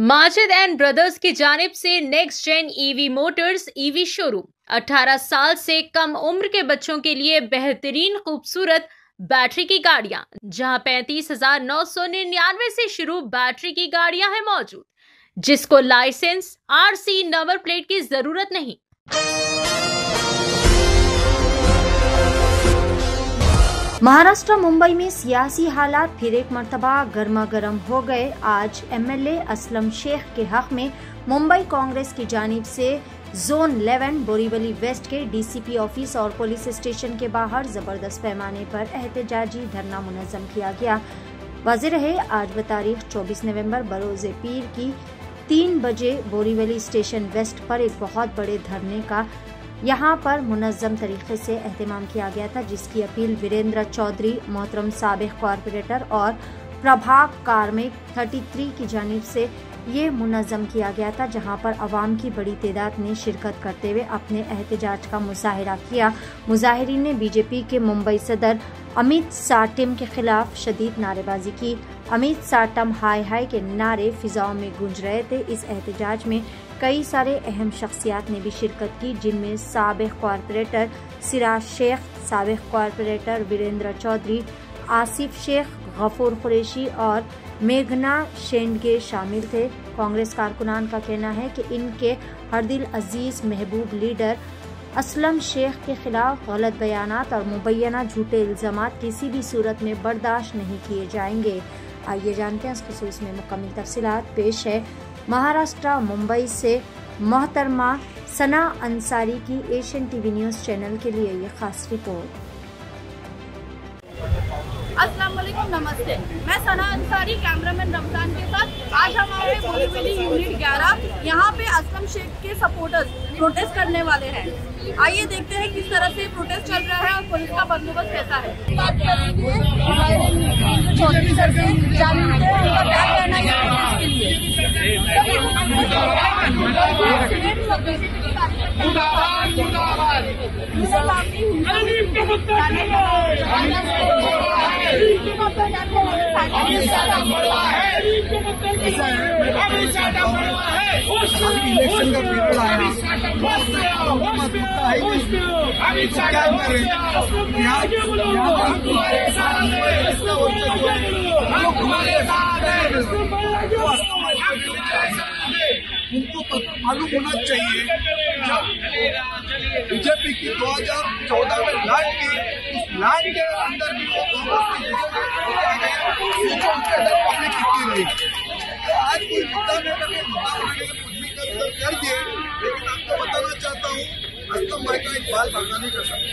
Majid and brothers की जानिब से next gen EV motors EV showroom 18 साल से कम उम्र के बच्चों के लिए बेहतरीन खूबसूरत बैटरी की गाड़ियां, जहां 35,999 से शुरू बैटरी की गाड़ियां हैं मौजूद, जिसको लाइसेंस आरसी नंबर प्लेट की जरूरत नहीं। महाराष्ट्र मुंबई में सियासी हालात फिर एक मर्तबा गर्मा गर्म हो गए। आज एमएलए असलम शेख के हक में मुंबई कांग्रेस की जानिब से जोन 11 बोरीवली वेस्ट के डीसीपी ऑफिस और पुलिस स्टेशन के बाहर जबरदस्त पैमाने पर एहतजाजी धरना मुनज़्ज़म किया गया। वाज़ेह रहे, आज बतारीख 24 नवंबर बरोज़े पीर की 3 बजे बोरीवली स्टेशन वेस्ट पर एक बहुत बड़े धरने का यहाँ पर मुनज़्ज़म तरीके से एहतमाम किया गया था, जिसकी अपील वीरेंद्र चौधरी मोहतरम साबिक कॉरपोरेटर और प्रभाग कार्मिक 33 की जानिब से ये मुनज़्ज़म किया गया था, जहाँ पर अवाम की बड़ी तादाद ने शिरकत करते हुए अपने एहतजाज का मुजाहिरा किया। मुजाहिरीन ने बीजेपी के मुंबई सदर अमित साटम के खिलाफ शदीद नारेबाजी की। अमित साटम हाय हाय के नारे फिजाओं में गूंज रहे थे। इस एहतजाज में कई सारे अहम शख्सियात ने भी शिरकत की, जिनमें साबिक कॉरपोरेटर सिराज शेख, साबिक कॉरपोरेटर वीरेंद्र चौधरी, आसिफ शेख, गफूर कुरैशी और मेघना शेंडगे शामिल थे। कांग्रेस कारकुनान का कहना है कि इनके हरदिल अजीज महबूब लीडर असलम शेख के खिलाफ गलत बयानात और मुबैना झूठे इल्जामात किसी भी सूरत में बर्दाश्त नहीं किए जाएंगे। आइए जानते हैं इस खुसूस में मुकम्मल तफसीलात। पेश है महाराष्ट्र मुंबई से मोहतरमा सना अंसारी की एशियन टीवी न्यूज़ चैनल के लिए ये खास रिपोर्ट। अस्सलाम वालेकुम, नमस्ते। मैं सना अंसारी कैमरामैन रमजान के साथ आज हमारे बोरीवली यूनिट 11 यहाँ पे असलम शेख के सपोर्टर्स प्रोटेस्ट करने वाले हैं। आइए देखते हैं किस तरह से प्रोटेस्ट चल रहा है और पुलिस का बंदोबस्त कैसा है। बात करेंगे चौधरी सर से, जानते हैं उनका क्या कहना है प्रोटेस्ट के लिए। इलेक्शन का पीरियड आया, क्या करें, उनको मालूम होना चाहिए जब बीजेपी की 2014 में लैंड की, उस लैंड के अंदर भी वो पब्लिक कितनी रही। तो आज कोई मुद्दा नहीं करके मुद्दा बनाने का कुछ भी कर दिए, लेकिन आपको बताना चाहता हूँ असलम भाई का एक बाल बाका नहीं कर सकते।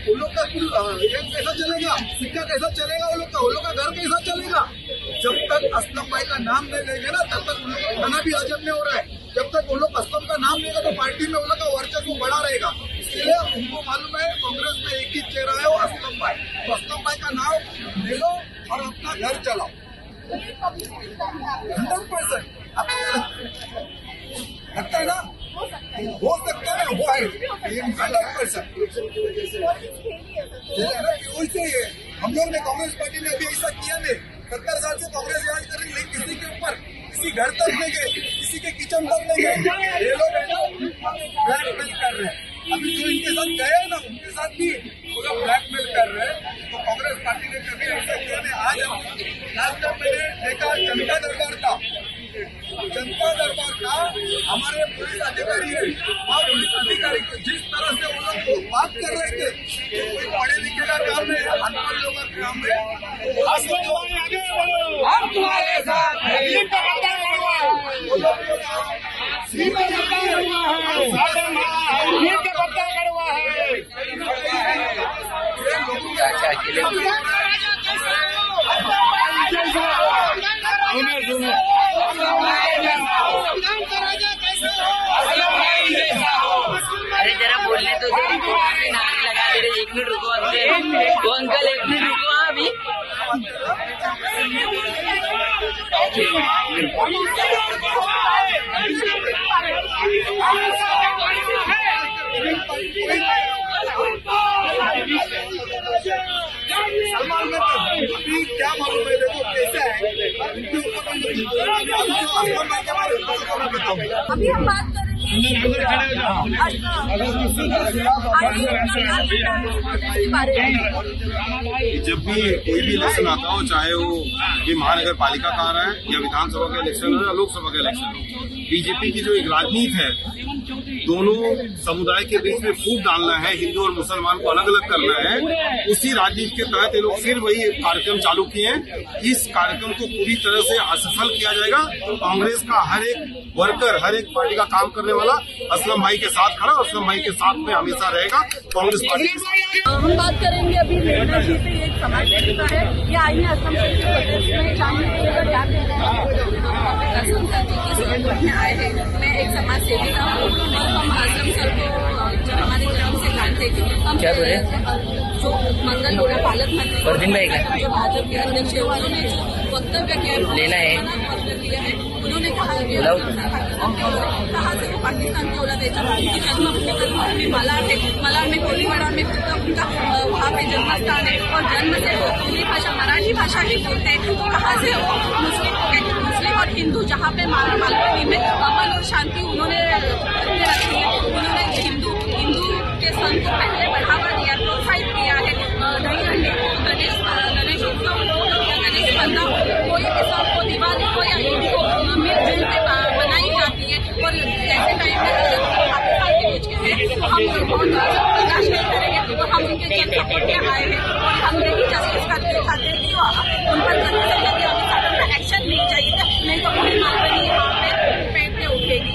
उन लोग का कैसा चलेगा, सिक्का कैसा चलेगा, उन लोग का घर कैसा चलेगा। जब तक असलम भाई का नाम नहीं लेंगे ना, तब तक उन लोग का खाना भी हजम नहीं हो रहा है। जब तक उन लोग असलम का नाम लेगा तो पार्टी में उन लोग का वर्चस्व बढ़ा रहेगा। इसलिए उनको मालूम है कांग्रेस में एक ही चेहरा है, वो असलम भाई। तो असलम भाई का नाम ले लो और अपना घर चलाओ 100%। लगता है ना, हो सकता है, वो है 100%। वैसे ही हम लोग ने कांग्रेस पार्टी ने अभी ऐसा किया नहीं। 70 साल से कांग्रेस राज कर रही, लेकिन किसी के ऊपर किसी घर तक नहीं गए, किसी के किचन तक नहीं गए। ये लोग ब्लैकमेल कर रहे हैं। अभी जो इनके साथ गए ना, उनके साथ भी वो लोग ब्लैकमेल कर रहे हैं। तो कांग्रेस पार्टी ने कभी ऐसा किया नहीं। आज लास्ट टाइम मैंने देखा जनता दरबार था, जनता दरबार का हमारे पुलिस अधिकारी है और पुलिस अधिकारी को जिस तरह से वो लोग बात कर रहे थे, कोई पढ़े लिखे का काम है, अनपढ़ लोगों का काम है। हम तुम्हारे साथ अरे जरा बोलने तो नारे लगा दे रहे। 1 मिनट रुको अंकल, वो अंकल 1 मिनट रुको अभी। अभी हम बात जब भी कोई भी इलेक्शन आता हो, चाहे वो ये महानगर पालिका का आ रहा है या विधानसभा का इलेक्शन हो या लोकसभा का इलेक्शन हो, बीजेपी की जो एक राजनीति है, दोनों समुदाय के बीच में फूट डालना है, हिंदू और मुसलमान को अलग अलग करना है, उसी राजनीति के तहत ये लोग फिर वही कार्यक्रम चालू किए हैं। इस कार्यक्रम को पूरी तरह से असफल किया जाएगा। कांग्रेस का हर एक वर्कर, हर एक पार्टी का काम करने वाला असलम भाई के साथ खड़ा, असलम भाई के साथ में हमेशा रहेगा कांग्रेस पार्टी। हम बात करेंगे अभी जी पे, एक समाज सेविका है, ये आई है असलम शेख के प्रोटेस्ट में शामिल होकर क्या कहना है। असलम सर जी के सपोर्ट में आए हैं। मैं एक समाज सेविका हूँ और हम असलम सर को जब हमारे ग्राम से जानते थे, हम क्या बोले, जो मंगल होगा पालक मंत्री जो भाजपा के अध्यक्ष है, उन्होंने जो वक्तव्य किया लेना है, उन्होंने कहा कि कहाँ से वो पाकिस्तान की औलाद है, जब उनकी जन्मभूमि मलाड है, मलाड में कोलीवाड़ा में उनका वहाँ पे जन्म स्थान है और जन्म से वो हिंदी भाषा मराठी भाषा ही बोलते हैं, तो कहाँ से वो मुस्लिम और हिंदू जहाँ पे मालवनी में अमन और शांति उन्होंने रखी है, उन्होंने हिंदू के सन को पहले बढ़ावा दिया, प्रोत्साहित किया है। गणेश उत्सव गणेश बंदा कोई किसान को दिवाली को या ईद को मिलजुल के बनाई जाती है और ऐसे टाइम में पाकिस्तान के बीच में है, तो हम बहुत बर्दाश्त नहीं करेंगे। तो हम इनके जन सपोर्ट में आए हैं और हम यही जस्टिस करते चाहते हैं कि उन पर जल्दी से जल्दी हमें सदन में एक्शन लेनी चाहिए, नहीं तो पूरी मालवनी यहाँ पे पेट पे उठेगी।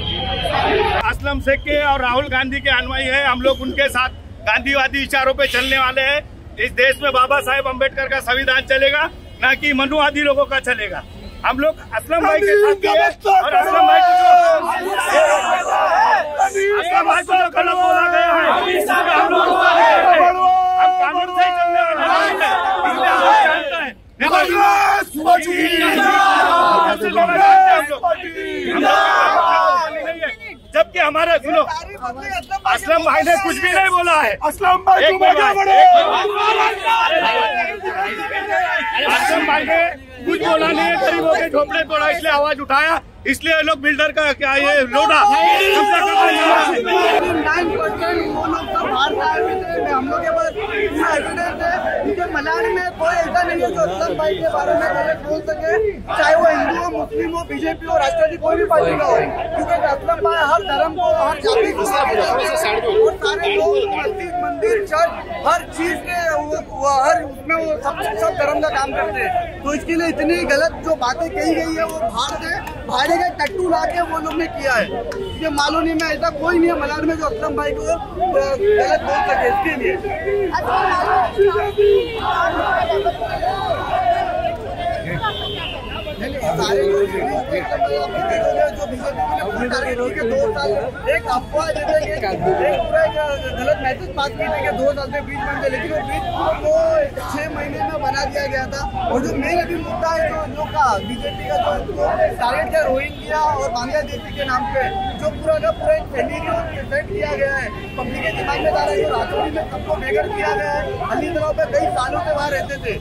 असलम शेख के और राहुल गांधी के अनुयायी है, हम लोग उनके साथ गांधीवादी विचारों पे चलने वाले हैं। इस देश में बाबा साहेब अम्बेडकर का संविधान चलेगा, न कि मनुवादी लोगों का चलेगा। हम लोग असलम भाई के साथ और असलम भाई को जो गलत बोला गया है, हम कानून से चलने वाले हैं। जबकि हमारे सुनो, असलम भाई ने कुछ भी नहीं बोला है। असलम भाई ने कुछ बोला नहीं है, गरीबों के झोपड़े तोड़ा इसलिए आवाज उठाया, इसलिए लोग बिल्डर का क्या ये लोडा 9% वो लोग तो बाहर से आए हुए थे। हम लोग के पास पूरा एविडेंस है। उनके मलाड में कोई ऐसा नहीं है जो असलम भाई के बारे में गलत बोल सके, चाहे वो हिंदू हो, मुस्लिम हो, बीजेपी हो, राष्ट्रवादी कोई भी पार्टी का हो, क्योंकि असलम भाई हर धर्म को, हर जाति को और सारे लोग मस्जिद, मंदिर, चर्च, हर चीज के हर उसमें वो सब धर्म का काम करते हैं। तो इसके लिए इतनी गलत जो बातें कही गई है वो भाड़े का टट्टू ला के वो लोग ने किया है। ये मालूनी में ऐसा कोई नहीं है मलाड में जो असलम भाई को गलत बोल सके। इसके लिए सारे लोग जो बीजेपी के 2 साल एक अफवाह देते कि पूरा गलत मैसेज पास किए थे कि 2 साल से ब्रिज बन गए, लेकिन वो ब्रिज को 6 महीने में बना दिया गया था। और जो मेन अभी मुद्दा है जो का बीजेपी का जो टारगेट है रोहिंग्या और बांग्लादेशी के नाम पे, जो पूरा का पूरा एक फैली को सेट किया गया है, पब्लिक के दिमाग में डाला है, जो राजौरी में सबको बेघर किया गया है, अली दलाव पे कई सालों से वहाँ रहते थे,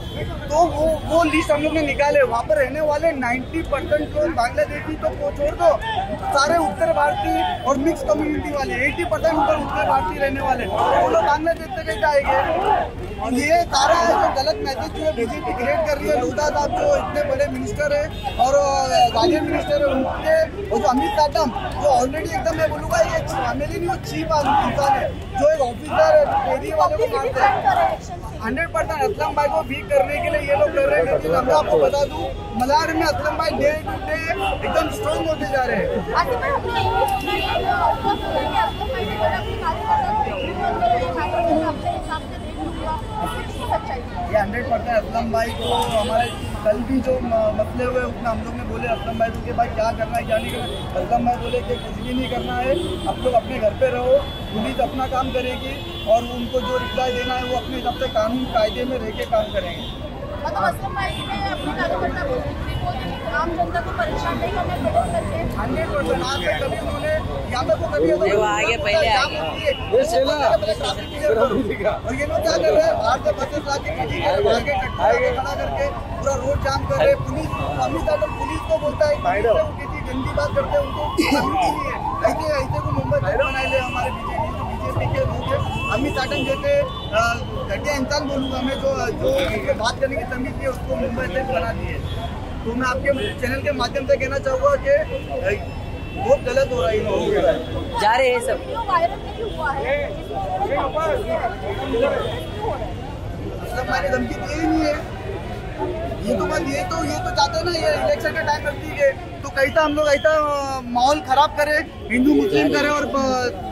तो वो लिस्ट हम लोग ने निकाले। वहाँ पर रहने वाले 90% लोग बांग्लादेशी तो छोड़ दो, सारे उत्तर भारतीय और मिक्स कम्युनिटी वाले 80% उत्तर भारतीय रहने वाले, वो लोग बांग्लादेश से कैसे आएंगे। ये सारा है जो गलत मैसेज जो बीजेपी क्रिएट कर रही है। लोधा साहब जो इतने बड़े मिनिस्टर है और गार्जियन मिनिस्टर है उनके, और जो अमित साटम जो ऑलरेडी एकदम मैं बोलूँगा ये फैमिली नहीं, वो चीफ इंसान है जो एक ऑफिसर एरिया वाले को मारते हैं। 100% असलम भाई को वीक करने के लिए ये लोग कर रहे हैं। लेकिन मैं आपको बता दूं मलाड में असलम भाई डे टू डे एकदम स्ट्रॉन्ग होते जा रहे हैं। ये 100% असलम भाई को हमारे कल भी जो मसले हुए उसमें हम लोग ने बोले असलम भाई को कि भाई क्या करना है क्या नहीं करना। असलम भाई बोले कि कुछ भी नहीं करना है, आप लोग अपने घर पे रहो, पुलिस अपना काम करेगी और उनको जो रिप्लाई देना है वो अपने हिसाब से कानून कायदे में रह के काम करेंगे। मतलब असलम भाई ने अपनी कार्यकर्ता को आम जनता को परेशान नहीं करने 100% आज से कभी उन्होंने यहाँ पे वो कभी आगे पहले और ये लोग क्या कर रहे हैं, बाहर से बसेस लाके आगे खड़ा करके पूरा रोड जाम कर रहे हैं। पुलिस पुलिस को बोलता है किसी गंदी बात करते हैं, उनको ऐसे को मुंबई बनाए ले हमारे बीजेपी के लोग हैं। अमित साटन जैसे घटिया इंसान बोलूँगा मैं, जो बात करने की तमीज थी उसको मुंबई से बना दिए। तो मैं आपके चैनल के माध्यम से कहना चाहूँगा कि बहुत गलत हो रहा है, जा रहे हैं सब। मतलब मैंने धमकी दी ही नहीं है। ये तो चाहते हैं ना, ये इलेक्शन का टाइम रखती है तो कैसा हम लोग ऐसा माहौल खराब करे, हिंदू मुस्लिम करे और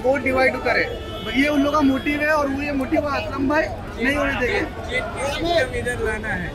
वोट डिवाइड करे। ये उन लोगों का मोटिव है और वो ये मोटिव असलम भाई नहीं होने देंगे। इधर लाना है,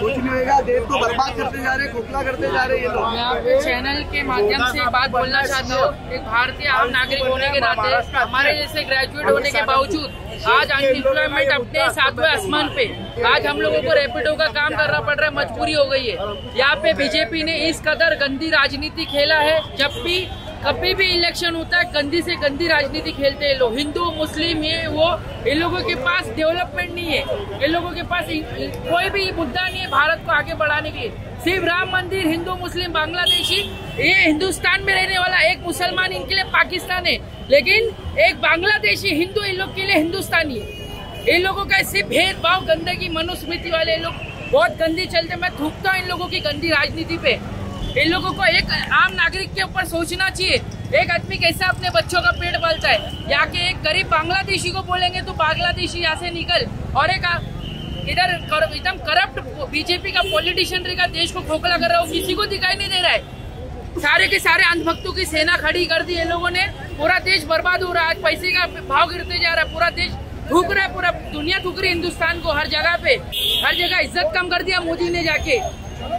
कुछ नहीं होगा। देश को बर्बाद करते जा रहे, खोखला करते जा रहे ये लोग। मैं आपके चैनल के माध्यम से एक बात बोलना चाहता हूँ। एक भारतीय आम नागरिक होने के नाते हमारे जैसे ग्रेजुएट होने के बावजूद आज अनएम्प्लॉयमेंट अपने 7वें आसमान पे, आज हम लोगों को रैपिडो का काम करना पड़ रहा है, मजबूरी हो गई है। यहाँ पे बीजेपी ने इस कदर गंदी राजनीति खेला है। जब भी कभी भी इलेक्शन होता है गंदी से गंदी राजनीति खेलते हैं लोग। हिंदू मुस्लिम ये वो, इन लोगों के पास डेवलपमेंट नहीं है, इन लोगों के पास कोई भी मुद्दा नहीं है भारत को आगे बढ़ाने के लिए। सिर्फ राम मंदिर, हिंदू मुस्लिम बांग्लादेशी, ये हिंदुस्तान में रहने वाला एक मुसलमान इनके लिए पाकिस्तान है, लेकिन एक बांग्लादेशी हिंदू इन लोग के लिए हिंदुस्तानी है। इन लोगों का सिर्फ भेदभाव, गंदगी, मनुस्मृति वाले लोग बहुत गंदी चलते। मैं थूकता हूँ इन लोगों की गंदी राजनीति पे। इन लोगों को एक आम नागरिक के ऊपर सोचना चाहिए। एक आदमी कैसे अपने बच्चों का पेट पालता है, यहाँ के एक गरीब बांग्लादेशी को बोलेंगे तो बांग्लादेशी यहाँ से निकल, और एक इधर एकदम करप्ट बीजेपी का पॉलिटिशियन रहेगा, देश को खोखला कर रहा है, किसी को दिखाई नहीं दे रहा है। सारे के सारे अंधभक्तों की सेना खड़ी कर दी इन लोगों ने। पूरा देश बर्बाद हो रहा है, आज पैसे का भाव गिरते जा रहा है, पूरा देश थूक रहा है, पूरा दुनिया थूक रही है हिंदुस्तान को। हर जगह पे, हर जगह इज्जत कम कर दिया मोदी ने जाके।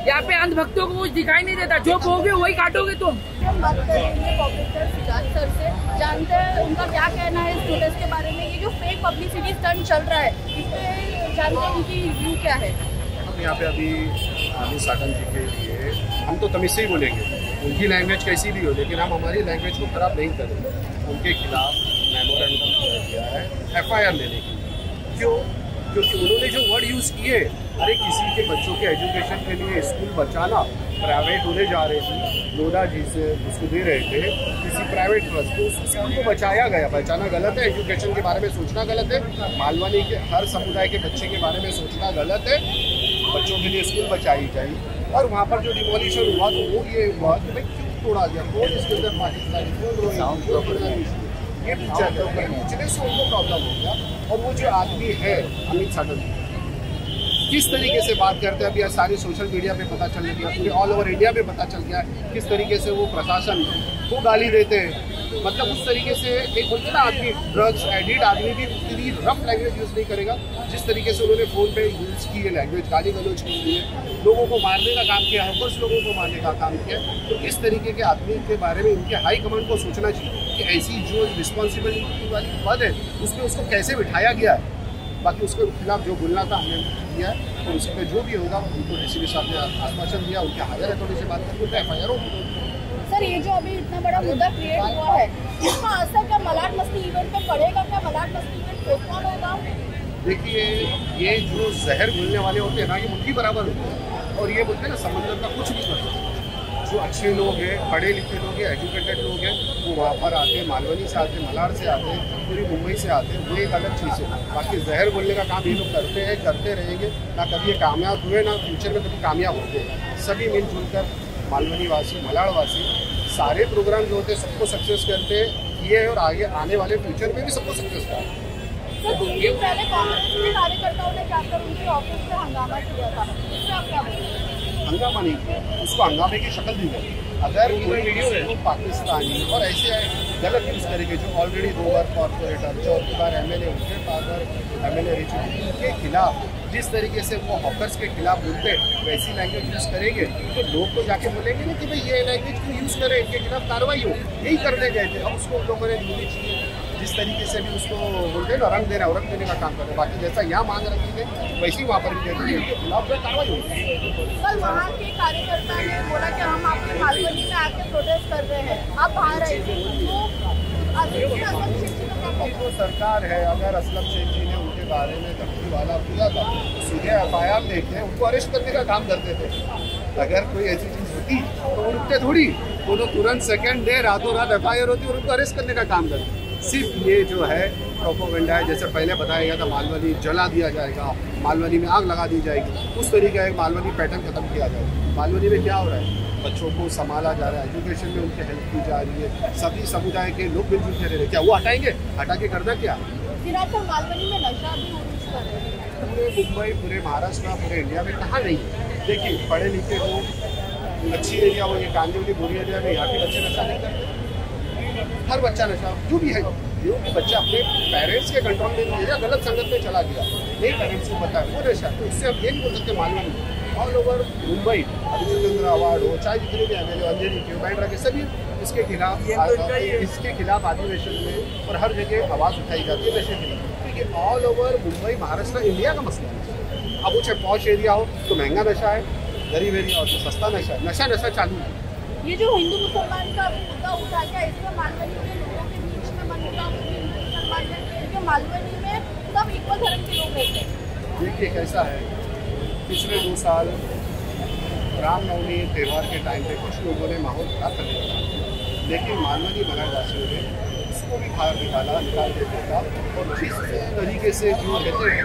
यहाँ पे अंधभक्तों को कुछ दिखाई नहीं देता, जो बोगे वही काटोगे तुम। हम बात करेंगे पब्लिसिटी सिद्धार्थ सर से, जानते हैं उनका क्या कहना है इस प्रोटेस्ट के बारे में। ये जो फेक पब्लिसिटी स्टंट चल रहा है, इस पे जानते हैं उनकी व्यू क्या है। हम यहाँ पे अभी अमित साटन जी के लिए हम तो तमीज़ से ही बोलेंगे, उनकी लैंग्वेज कैसी भी हो, लेकिन हम हमारी लैंग्वेज को खराब नहीं करेंगे। उनके खिलाफ मेमोरेंडम किया है FIR लेने के लिए। क्यों? क्योंकि उन्होंने जो वर्ड यूज़ किए, अरे किसी के बच्चों के एजुकेशन के लिए स्कूल बचाना, प्राइवेट होने जा रहे थे, लोधा जी से उसको दे रहे थे किसी प्राइवेट ट्रस्ट को, उस स्कूल को बचाया गया। बचाना गलत है, एजुकेशन के बारे में सोचना गलत है, मालवनी के हर समुदाय के बच्चे के बारे में सोचना गलत है। बच्चों के लिए स्कूल बचाई जाए, और वहाँ पर जो डिमोलिशन हुआ तो वो ये हुआ कि भाई क्यों तोड़ा गया, कौन इसके अंदर पाकिस्तानी, ये पूछा गया, पूछने से उनको प्रॉब्लम हो गया। और वो जो आदमी है अमित साटन, किस तरीके से बात करते हैं, अभी सारी सोशल मीडिया पे पता चल गया, पूरे ऑल ओवर इंडिया में पता चल गया किस तरीके से वो प्रशासन को गाली देते हैं। मतलब उस तरीके से एक बोलते ना आदमी, ड्रग्स एडिक्ट आदमी भी उतनी रफ लैंग्वेज यूज़ नहीं करेगा जिस तरीके से उन्होंने फ़ोन पे यूज़ की है लैंग्वेज, गाली गलौज की है, लोगों को मारने का काम किया, हकर्स लोगों को मारने का काम किया। तो इस तरीके के आदमी के बारे में उनके हाई कमांड को सोचना चाहिए कि ऐसी जो रिस्पॉन्सिबिलिटी वाली पद है उसमें उसको कैसे बिठाया गया है। बाकी उसके खिलाफ जो बोलना था हमने किया है, तो उस पर जो भी होगा उनको DCP साहब ने आश्वासन दिया, उनके हायर अथॉरिटी से बात करके FIR होगी। सर, ये जो अभी इतना बड़ा मुद्दा क्रिएट हुआ है, इसका असर क्या मलाड मस्ती इवेंट पे पड़ेगा? क्या मलाड मस्ती इवेंट पोस्टपोन होगा? देखिए, ये जो जहर घुलने वाले होते हैं ना, ये मुट्ठी बराबर होते हैं, और ये बोलते हैं ना समंदर का कुछ भी कर। जो अच्छे लोग हैं, पढ़े लिखे लोग हैं, एजुकेटेड लोग हैं, वो वहाँ पर आते हैं, मालवनी से आते हैं, मलाड से आते हैं, पूरी मुंबई से आते हैं, वो एक अलग चीज़ है। बाकी जहर बोलने का काम ये लोग करते हैं, करते रहेंगे, ना कभी ये कामयाब हुए ना फ्यूचर में कभी कामयाब होते हैं। सभी मिलजुल कर मालवनी वासी, मलाड वासी सारे प्रोग्राम जो होते हैं सबको सक्सेस करते किए और आगे आने वाले फ्यूचर में भी सबको सक्सेस करते। सर, कुछ दिन पहले कांग्रेस के कार्यकर्ताओं ने जाकर उनके ऑफिस में हंगामा किया था, इससे आप क्या बोलेंगे? हंगामा नहीं, उसको हंगामे की शक्ल दी गई। अगर कोई वीडियो है पाकिस्तानी और ऐसे गलत यूज़ करेंगे, जो ऑलरेडी 2 बार कॉर्पोरेटर, 4 बार MLA, उनके पावर MLA रह चुके, उनके खिलाफ जिस तरीके से वो हॉकर्स के खिलाफ बोलते वैसी लैंग्वेज यूज़ करेंगे तो लोग तो जाके बोलेंगे ना कि भाई ये लैंग्वेज क्यों यूज़ करें, इनके खिलाफ कार्रवाई हो। यही करने गए थे, अब उसको लोगों ने दूरी चाहिए। जिस तरीके से भी उसको बोलते हैं ना रंग देना, रंग देने का काम कर रहे हैं। बाकी जैसा यहाँ मांग रखी है वैसे ही वहाँ पर भी उनके खिलाफ कार्रवाई होगी। कल वहाँ के कार्यकर्ता ने बोला कि हम आपके मालवनी में आके प्रोटेस्ट कर रहे हैं, आप बाहर आए तो सरकार है, अगर असलम शेख जी ने उनके बारे में धमकी वाला किया था सीधे FIR देखे उनको अरेस्ट करने का काम करते थे। अगर कोई ऐसी चीज होती तो उनके थोड़ी वो लोग तुरंत सेकंड डे रातों रात FIR होती और उनको अरेस्ट करने का काम करते। सिर्फ ये जो है प्रोपोगंडा है, जैसे पहले बताया गया था मालवनी जला दिया जाएगा, मालवनी में आग लगा दी जाएगी, उस तरीके का मालवनी पैटर्न खत्म किया जाएगा। मालवनी में क्या हो रहा है, बच्चों को संभाला जा रहा है, एजुकेशन में उनकी हेल्प की जा रही है, सभी समुदाय के लोग मिलजुल के रह रहे हैं। क्या वो हटाएंगे? हटा के करना क्या? मालवनी में नशा भी पूरे मुंबई, पूरे महाराष्ट्र, पूरे इंडिया में कहाँ नहीं है। देखिए पढ़े लिखे हो, अच्छी एरिया हो, ये कांदिवली बुरी एरिया में यहाँ के बच्चे नशा नहीं करते। हर बच्चा नशा जो भी है, जो भी बच्चा अपने पेरेंट्स के कंट्रोल में नहीं है, गलत संगत में चला गया, नहीं पेरेंट्स को पता है वो नशा, तो इससे हम ये नहीं बोल सकते Malvani all over Mumbai Abhijeet award हो, चाहे जितने भी MLA अंजलि क्यों बैंड्रा के सभी इसके खिलाफ अधिवेशन में और हर जगह आवाज़ उठाई जाती है नशे के खिलाफ, क्योंकि all over Mumbai, Maharashtra, India का मसला है। अब वो चाहे पॉश एरिया हो तो महंगा नशा है, गरीब एरिया हो तो सस्ता नशा है, नशा चालू है। ये जो हिंदू मुसलमान का मुद्दा उठा गया, इसमें मालवनी के लोगों के बीच में मनमुटाव हिंदू मुसलमान है, क्योंकि मालवनी में सब इक्वल धर्म के लोग रहते हैं। देखिए कैसा है, पिछले 2 साल रामनवमी त्यौहार के टाइम पे कुछ लोगों ने माहौल खराब कर दिया, लेकिन मालवनी बनारसवासियों ने उसको भी बाहर निकाल देते था और जिस तरीके से जो रहते हैं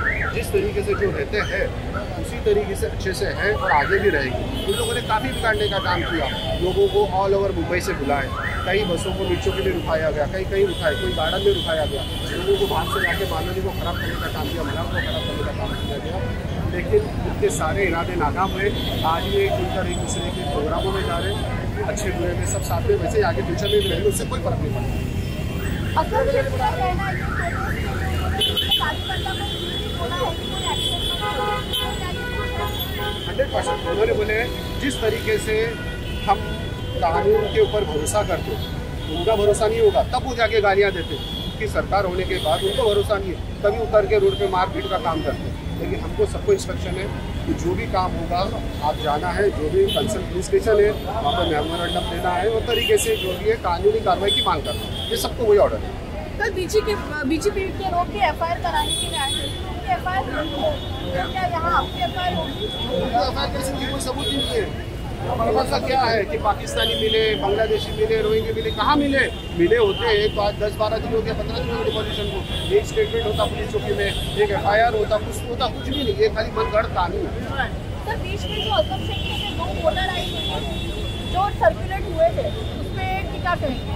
उसी तरीके से अच्छे से है और आगे भी रहेगी। उन लोगों ने काफ़ी बिगाड़ने का काम किया, लोगों को ऑल ओवर मुंबई से बुलाए, कई बसों को मिर्चों के लिए रुकाया गया, कहीं रुकाए, कोई गार्डन में रुकाया गया, लोगों को बाहर से जाके मालवनी को खराब करने का काम किया, महिलाओं को खराब करने का काम किया गया। लेकिन उनके सारे इरादे नाकाम हुए। आज ये खुलकर एक दूसरे के प्रोग्रामों में जा रहे हैं, अच्छे बुरे में सब साथ में, वैसे ही आगे फ्यूचर में भी रहेंगे, उससे कोई फर्क नहीं पड़ता। 100% उन्होंने बोले जिस तरीके से हम कानून के ऊपर भरोसा करते, उनका भरोसा नहीं होगा तब वो जाके गालियाँ देते कि सरकार होने के बाद उनको भरोसा नहीं है, तभी उतर के रोड पे मारपीट का काम करते। लेकिन हमको सबको इंस्ट्रक्शन है कि जो भी काम होगा आप जाना है, जो भी कंसर्न पुलिस स्टेशन है वहाँ पर मेमोरेंडम देना है और तरीके से जो भी है कानूनी कार्रवाई की मांग करना है, ये सबको वही ऑर्डर है। कल बीजेपी के लोग भी FIR कराने के लिए आए थे, क्या यहाँ आपकी FIR होगी? FIR कैसे की? कोई सबूत नहीं है। हमारे पास क्या है कि पाकिस्तानी मिले, बांग्लादेशी मिले, रोहिंग्या मिले, कहाँ मिले होते हैं 10-12 दिन हो गया, 15 दिन हो गए डिपोजिशन को, एक स्टेटमेंट होता पुलिस चौकी में, एक FIR होता, कुछ भी नहीं, ये खाली मनगढ़ंत कानून है। सर बीच में जो असम शेख के 2 वोटर ID जो सर्कुलेट हुए थे उस पर टीका करेंगे?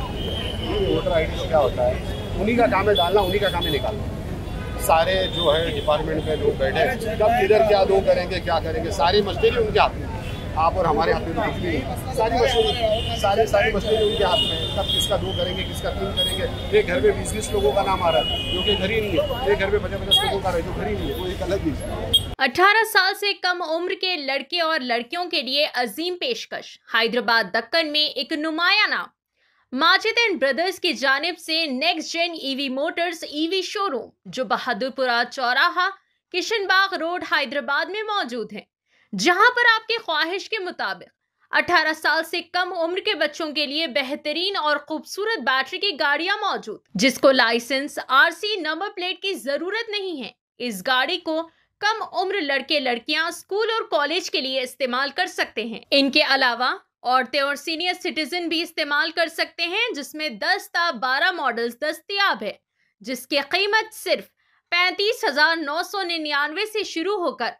वोटर ID से क्या होता है, उन्हीं का काम है डालना, उन्हीं का काम है निकालना। सारे जो है डिपार्टमेंट में लोग बैठे, कब किधर क्या दो करेंगे, क्या करेंगे, सारी मशीनरी उनके हाथ में, आप और हमारे हाथ में कुछ भी नहीं। सारी मशीनरी उनके हाथ में, कब किसका 2 करेंगे, किसका 3 करेंगे। एक घर में 20-20 लोगों का नाम आ रहा है जो कि घर ही नहीं है, एक घर में 50-50 लोगों का जो घर ही नहीं है, वो एक अलग ही। 18 साल से कम उम्र के लड़के और लड़कियों के लिए अजीम पेशकश। हैदराबाद दक्कन में एक नुमाया नाम माजिद एंड ब्रदर्स की जानिब से next gen EV motors EV showroom, जो बहादुरपुरा चौराहा, किशनबाग रोड, हैदराबाद में मौजूद है, जहां पर आपके ख्वाहिश के मुताबिक 18 साल से कम उम्र के बच्चों के लिए बेहतरीन और खूबसूरत बैटरी की गाड़ियां मौजूद, जिसको लाइसेंस, RC नंबर प्लेट की जरूरत नहीं है। इस गाड़ी को कम उम्र लड़के लड़कियां स्कूल और कॉलेज के लिए इस्तेमाल कर सकते हैं। इनके अलावा औरतें और सीनियर सिटीजन भी इस्तेमाल कर सकते हैं, जिसमें 10 ता 12 मॉडल्स दस्तयाब है, जिसकी कीमत सिर्फ 35,999 से शुरू होकर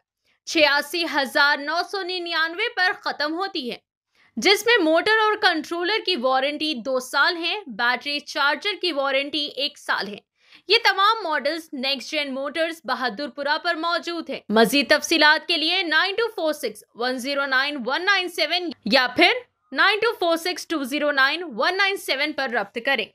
86,999 पर खत्म होती है, जिसमें मोटर और कंट्रोलर की वारंटी 2 साल है, बैटरी चार्जर की वारंटी 1 साल है। ये तमाम models next gen motors Bahadurpura पर मौजूद है। मजीद तफसीलात के लिए 9246109197 या फिर 9246209197 पर रब्त करें।